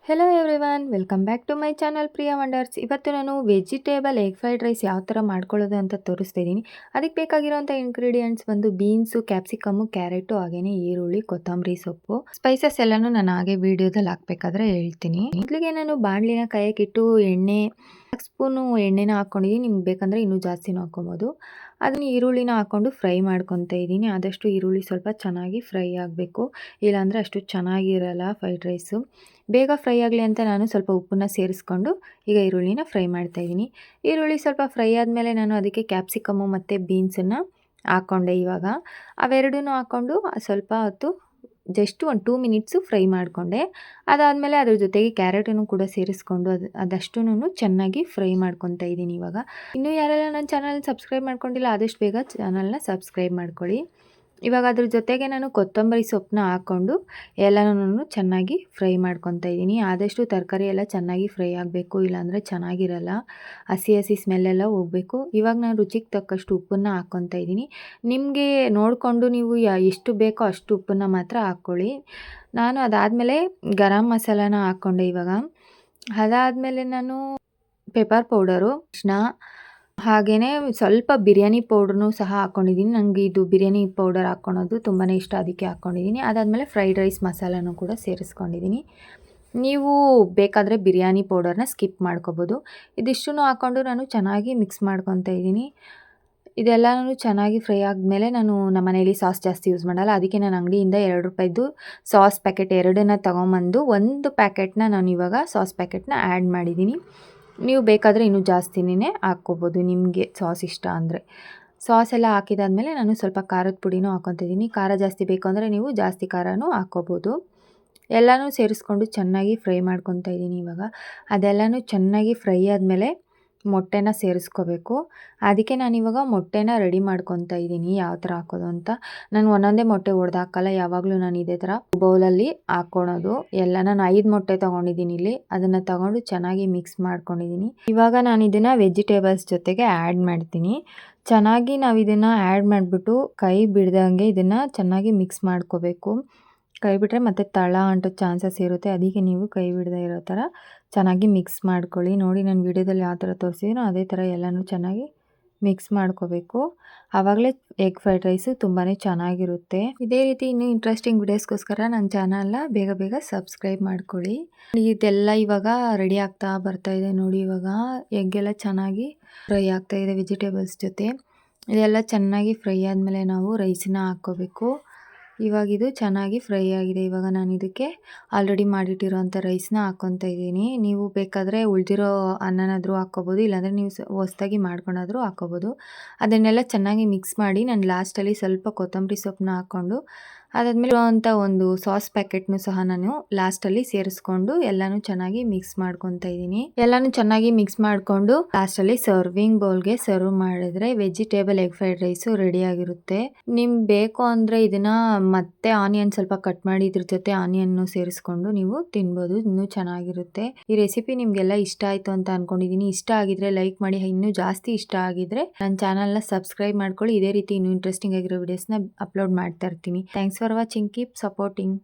Hello everyone, welcome back to my channel Priya wonders. ಇವತ್ತು ನಾನು vegetable egg fried rice ಯಾವ ಥರ ಮಾಡ್ಕೊಳ್ಳೋದು ಅಂತ ತೋರಿಸ್ತಾ ಇದ್ದೀನಿ. ಅದಕ್ಕೆ ಬೇಕಾಗಿರೋಂಥ ಇಂಗ್ರೀಡಿಯೆಂಟ್ಸ್ ಬಂದು ಬೀನ್ಸು, ಕ್ಯಾಪ್ಸಿಕಮ್ಮು, ಕ್ಯಾರೆಟು, ಹಾಗೇನೆ ಈರುಳ್ಳಿ, ಕೊತ್ತಂಬರಿ ಸೊಪ್ಪು. ಸ್ಪೈಸಸ್ ಎಲ್ಲನೂ ನಾನು ಹಾಗೆ ವೀಡಿಯೋದಲ್ಲಿ ಹಾಕಬೇಕಾದ್ರೆ ಹೇಳ್ತೀನಿ. ಮೊದಲಿಗೆ ನಾನು ಬಾಣಲಿನ ಕಾಯಕ್ಕಿಟ್ಟು ಎಣ್ಣೆ 4 ಸ್ಪೂನು ಎಣ್ಣೆನ ಹಾಕ್ಕೊಂಡಿದ್ದೀನಿ. ನಿಮ್ಗೆ ಬೇಕಂದರೆ ಇನ್ನೂ ಜಾಸ್ತಿನೂ ಹಾಕ್ಕೊಬೋದು. ಅದನ್ನು ಈರುಳ್ಳಿನ ಹಾಕ್ಕೊಂಡು ಫ್ರೈ ಮಾಡ್ಕೊತಾ ಇದ್ದೀನಿ. ಆದಷ್ಟು ಈರುಳ್ಳಿ ಸ್ವಲ್ಪ ಚೆನ್ನಾಗಿ ಫ್ರೈ ಆಗಬೇಕು, ಇಲ್ಲಾಂದರೆ ಅಷ್ಟು ಚೆನ್ನಾಗಿರಲ್ಲ ಫ್ರೈಡ್ ರೈಸು. ಬೇಗ ಫ್ರೈ ಆಗಲಿ ಅಂತ ನಾನು ಸ್ವಲ್ಪ ಉಪ್ಪನ್ನ ಸೇರಿಸ್ಕೊಂಡು ಈಗ ಈರುಳ್ಳಿನ ಫ್ರೈ ಮಾಡ್ತಾಯಿದ್ದೀನಿ. ಈರುಳ್ಳಿ ಸ್ವಲ್ಪ ಫ್ರೈ ಆದಮೇಲೆ ನಾನು ಅದಕ್ಕೆ ಕ್ಯಾಪ್ಸಿಕಮ್ಮು ಮತ್ತು ಬೀನ್ಸನ್ನು ಹಾಕ್ಕೊಂಡೆ. ಇವಾಗ ಅವೆರಡನ್ನೂ ಹಾಕ್ಕೊಂಡು ಸ್ವಲ್ಪ ಹೊತ್ತು ಜಸ್ಟ್ ಒಂದು 2 ಮಿನಿಟ್ಸು ಫ್ರೈ ಮಾಡಿಕೊಂಡೆ. ಅದಾದಮೇಲೆ ಅದ್ರ ಜೊತೆಗೆ ಕ್ಯಾರೆಟನ್ನು ಕೂಡ ಸೇರಿಸ್ಕೊಂಡು ಅದಷ್ಟನ್ನು ಚೆನ್ನಾಗಿ ಫ್ರೈ ಮಾಡ್ಕೊತಾ ಇದ್ದೀನಿ. ಇವಾಗ ಇನ್ನೂ ಯಾರೆಲ್ಲ ನನ್ನ ಚಾನಲ್ ಸಬ್ಸ್ಕ್ರೈಬ್ ಮಾಡ್ಕೊಂಡಿಲ್ಲ ಆದಷ್ಟು ಬೇಗ ಚಾನಲ್ನ ಸಬ್ಸ್ಕ್ರೈಬ್ ಮಾಡ್ಕೊಳ್ಳಿ. ಇವಾಗ ಅದ್ರ ಜೊತೆಗೆ ನಾನು ಕೊತ್ತಂಬರಿ ಸೊಪ್ಪನ್ನ ಹಾಕ್ಕೊಂಡು ಎಲ್ಲನೂ ಚೆನ್ನಾಗಿ ಫ್ರೈ ಮಾಡ್ಕೊತಾ ಇದ್ದೀನಿ. ಆದಷ್ಟು ತರಕಾರಿ ಎಲ್ಲ ಚೆನ್ನಾಗಿ ಫ್ರೈ ಆಗಬೇಕು, ಇಲ್ಲಾಂದರೆ ಚೆನ್ನಾಗಿರಲ್ಲ, ಹಸಿ ಹಸಿ ಸ್ಮೆಲ್ಲೆಲ್ಲ ಹೋಗಬೇಕು. ಇವಾಗ ನಾನು ರುಚಿಗೆ ತಕ್ಕಷ್ಟು ಉಪ್ಪನ್ನು ಹಾಕ್ಕೊತಾ ಇದ್ದೀನಿ. ನಿಮಗೆ ನೋಡಿಕೊಂಡು ನೀವು ಎಷ್ಟು ಬೇಕೋ ಅಷ್ಟು ಉಪ್ಪನ್ನು ಮಾತ್ರ ಹಾಕ್ಕೊಳ್ಳಿ. ನಾನು ಅದಾದಮೇಲೆ ಗರಂ ಮಸಾಲಾನ ಹಾಕ್ಕೊಂಡೆ. ಇವಾಗ ಅದಾದಮೇಲೆ ನಾನು ಪೆಪ್ಪರ್ ಪೌಡರು, ಅರಿಶಿನ, ಹಾಗೆಯೇ ಸ್ವಲ್ಪ ಬಿರಿಯಾನಿ ಪೌಡ್ರನ್ನೂ ಸಹ ಹಾಕ್ಕೊಂಡಿದ್ದೀನಿ. ನನಗೆ ಇದು ಬಿರಿಯಾನಿ ಪೌಡರ್ ಹಾಕ್ಕೊಳೋದು ತುಂಬಾ ಇಷ್ಟ, ಅದಕ್ಕೆ ಹಾಕ್ಕೊಂಡಿದ್ದೀನಿ. ಅದಾದಮೇಲೆ ಫ್ರೈಡ್ ರೈಸ್ ಮಸಾಲನೂ ಕೂಡ ಸೇರಿಸ್ಕೊಂಡಿದ್ದೀನಿ. ನೀವು ಬೇಕಾದರೆ ಬಿರಿಯಾನಿ ಪೌಡರ್ನ ಸ್ಕಿಪ್ ಮಾಡ್ಕೋಬೋದು. ಇದಿಷ್ಟನ್ನು ಹಾಕ್ಕೊಂಡು ನಾನು ಚೆನ್ನಾಗಿ ಮಿಕ್ಸ್ ಮಾಡ್ಕೊತಾ ಇದ್ದೀನಿ. ಇದೆಲ್ಲನೂ ಚೆನ್ನಾಗಿ ಫ್ರೈ ಆದಮೇಲೆ ನಾನು ನಮ್ಮ ಮನೇಲಿ ಸಾಸ್ ಜಾಸ್ತಿ ಯೂಸ್ ಮಾಡಲ್ಲ, ಅದಕ್ಕೆ ನಾನು ಅಂಗಡಿಯಿಂದ ₹2 ಸಾಸ್ ಪ್ಯಾಕೆಟ್ 2ನ್ನ ತೊಗೊಂಬಂದು 1 ಪ್ಯಾಕೆಟ್ನ ನಾನು ಇವಾಗ ಸಾಸ್ ಪ್ಯಾಕೆಟ್ನ ಆ್ಯಡ್ ಮಾಡಿದ್ದೀನಿ. ನೀವು ಬೇಕಾದರೆ ಇನ್ನೂ ಜಾಸ್ತಿನೇ ಹಾಕ್ಕೋಬೋದು, ನಿಮಗೆ ಸಾಸ್ ಇಷ್ಟ ಅಂದರೆ. ಸಾಸ್ ಎಲ್ಲ ಹಾಕಿದಾದ್ಮೇಲೆ ನಾನು ಸ್ವಲ್ಪ ಖಾರದ ಪುಡಿನೂ ಹಾಕ್ಕೊತಿದ್ದೀನಿ. ಖಾರ ಜಾಸ್ತಿ ಬೇಕು ಅಂದರೆ ನೀವು ಜಾಸ್ತಿ ಖಾರನೂ ಹಾಕ್ಕೋಬೋದು. ಎಲ್ಲನೂ ಸೇರಿಸ್ಕೊಂಡು ಚೆನ್ನಾಗಿ ಫ್ರೈ ಮಾಡ್ಕೊತಾ ಇದ್ದೀನಿ. ಇವಾಗ ಅದೆಲ್ಲನೂ ಚೆನ್ನಾಗಿ ಫ್ರೈ ಆದಮೇಲೆ ಮೊಟ್ಟೆನ ಸೇರಿಸ್ಕೋಬೇಕು. ಅದಕ್ಕೆ ನಾನಿವಾಗ ಮೊಟ್ಟೆನ ರೆಡಿ ಮಾಡ್ಕೊತಾ ಇದ್ದೀನಿ, ಯಾವ ಥರ ಹಾಕೋದು ಅಂತ. ನಾನು ಒಂದೊಂದೇ ಮೊಟ್ಟೆ ಒಡೆದು ಹಾಕಲ್ಲ, ಯಾವಾಗಲೂ ನಾನು ಇದೇ ಥರ ಬೌಲಲ್ಲಿ ಹಾಕ್ಕೊಳೋದು. ನಾನು 5 ಮೊಟ್ಟೆ ತೊಗೊಂಡಿದ್ದೀನಿ ಇಲ್ಲಿ. ಅದನ್ನು ತೊಗೊಂಡು ಚೆನ್ನಾಗಿ ಮಿಕ್ಸ್ ಮಾಡ್ಕೊಂಡಿದ್ದೀನಿ. ಇವಾಗ ನಾನು ಇದನ್ನು ವೆಜಿಟೇಬಲ್ಸ್ ಜೊತೆಗೆ ಆ್ಯಡ್ ಮಾಡ್ತೀನಿ. ಚೆನ್ನಾಗಿ ನಾವು ಇದನ್ನು ಆ್ಯಡ್ ಮಾಡಿಬಿಟ್ಟು ಕೈ ಬಿಡ್ದಂಗೆ ಇದನ್ನು ಚೆನ್ನಾಗಿ ಮಿಕ್ಸ್ ಮಾಡ್ಕೋಬೇಕು. ಕೈ ಬಿಟ್ಟರೆ ಮತ್ತೆ ತಳ ಅಂಟೋ ಚಾನ್ಸಸ್ ಇರುತ್ತೆ, ಅದಕ್ಕೆ ನೀವು ಕೈ ಬಿಡದೇ ಇರೋ ಥರ ಚೆನ್ನಾಗಿ ಮಿಕ್ಸ್ ಮಾಡ್ಕೊಳ್ಳಿ. ನೋಡಿ, ನಾನು ವೀಡಿಯೋದಲ್ಲಿ ಯಾವ ಥರ ತೋರಿಸಿದ್ದೀನೋ ಅದೇ ಥರ ಎಲ್ಲನೂ ಚೆನ್ನಾಗಿ ಮಿಕ್ಸ್ ಮಾಡ್ಕೋಬೇಕು. ಆವಾಗಲೇ ಎಗ್ ಫ್ರೈಡ್ ರೈಸು ತುಂಬಾ ಚೆನ್ನಾಗಿರುತ್ತೆ. ಇದೇ ರೀತಿ ಇನ್ನೂ ಇಂಟ್ರೆಸ್ಟಿಂಗ್ ವಿಡಿಯೋಸ್ಗೋಸ್ಕರ ನನ್ನ ಚಾನಲ್ನ ಬೇಗ ಬೇಗ ಸಬ್ಸ್ಕ್ರೈಬ್ ಮಾಡ್ಕೊಳ್ಳಿ. ಇದೆಲ್ಲ ಇವಾಗ ರೆಡಿ ಆಗ್ತಾ ಬರ್ತಾ ಇದೆ ನೋಡಿ. ಇವಾಗ ಎಗ್ಗೆಲ್ಲ ಚೆನ್ನಾಗಿ ಫ್ರೈ ಆಗ್ತಾಯಿದೆ ವೆಜಿಟೇಬಲ್ಸ್ ಜೊತೆ. ಇದೆಲ್ಲ ಚೆನ್ನಾಗಿ ಫ್ರೈ ಆದಮೇಲೆ ನಾವು ರೈಸನ್ನ ಹಾಕ್ಕೋಬೇಕು. ಇವಾಗ ಇದು ಚೆನ್ನಾಗಿ ಫ್ರೈ ಆಗಿದೆ. ಇವಾಗ ನಾನು ಇದಕ್ಕೆ ಆಲ್ರೆಡಿ ಮಾಡಿಟ್ಟಿರೋಂಥ ರೈಸ್ನ ಹಾಕ್ಕೊತಾ ಇದ್ದೀನಿ. ನೀವು ಬೇಕಾದರೆ ಉಳಿದಿರೋ ಅನ್ನನಾದರೂ ಹಾಕ್ಕೋಬೋದು, ಇಲ್ಲಾಂದರೆ ನೀವು ಹೊಸ್ದಾಗಿ ಮಾಡ್ಕೊಂಡಾದರೂ ಹಾಕ್ಕೋಬೋದು. ಅದನ್ನೆಲ್ಲ ಚೆನ್ನಾಗಿ ಮಿಕ್ಸ್ ಮಾಡಿ ನಾನು ಲಾಸ್ಟಲ್ಲಿ ಸ್ವಲ್ಪ ಕೊತ್ತಂಬರಿ ಸೊಪ್ಪನ್ನ ಹಾಕ್ಕೊಂಡು ಅದಾದಮೇಲೆ ಇರೋವಂಥ ಒಂದು ಸಾಸ್ ಪ್ಯಾಕೆಟ್ನು ಸಹ ನಾನು ಲಾಸ್ಟಲ್ಲಿ ಸೇರಿಸ್ಕೊಂಡು ಎಲ್ಲನೂ ಚೆನ್ನಾಗಿ ಮಿಕ್ಸ್ ಮಾಡ್ಕೊತಾ ಇದ್ದೀನಿ. ಎಲ್ಲನೂ ಚೆನ್ನಾಗಿ ಮಿಕ್ಸ್ ಮಾಡಿಕೊಂಡು ಲಾಸ್ಟಲ್ಲಿ ಸರ್ವಿಂಗ್ ಬೌಲ್ಗೆ ಸರ್ವ್ ಮಾಡಿದ್ರೆ ವೆಜಿಟೇಬಲ್ ಎಗ್ ಫ್ರೈಡ್ ರೈಸು ರೆಡಿಯಾಗಿರುತ್ತೆ. ನಿಮ್ಗೆ ಬೇಕು ಅಂದರೆ ಇದನ್ನು ಮತ್ತೆ ಆನಿಯನ್ ಸ್ವಲ್ಪ ಕಟ್ ಮಾಡಿ ಇದ್ರ ಜೊತೆ ಆನಿಯನ್ನು ಸೇರಿಸ್ಕೊಂಡು ನೀವು ತಿನ್ಬೋದು, ಇನ್ನೂ ಚೆನ್ನಾಗಿರುತ್ತೆ. ಈ ರೆಸಿಪಿ ನಿಮಗೆಲ್ಲ ಇಷ್ಟ ಆಯಿತು ಅಂತ ಅಂದ್ಕೊಂಡಿದ್ದೀನಿ. ಇಷ್ಟ ಆಗಿದ್ರೆ ಲೈಕ್ ಮಾಡಿ, ಇನ್ನೂ ಜಾಸ್ತಿ ಇಷ್ಟ ಆಗಿದ್ರೆ ನನ್ನ ಚಾನಲ್ನ ಸಬ್ಸ್ಕ್ರೈಬ್ ಮಾಡ್ಕೊಳ್ಳಿ. ಇದೇ ರೀತಿ ಇನ್ನೂ ಇಂಟ್ರೆಸ್ಟಿಂಗ್ ಆಗಿರೋ ವಿಡಿಯೋಸ್ನ ಅಪ್ಲೋಡ್ ಮಾಡ್ತಾ ಇರ್ತೀನಿ. Thanks for watching, keep supporting.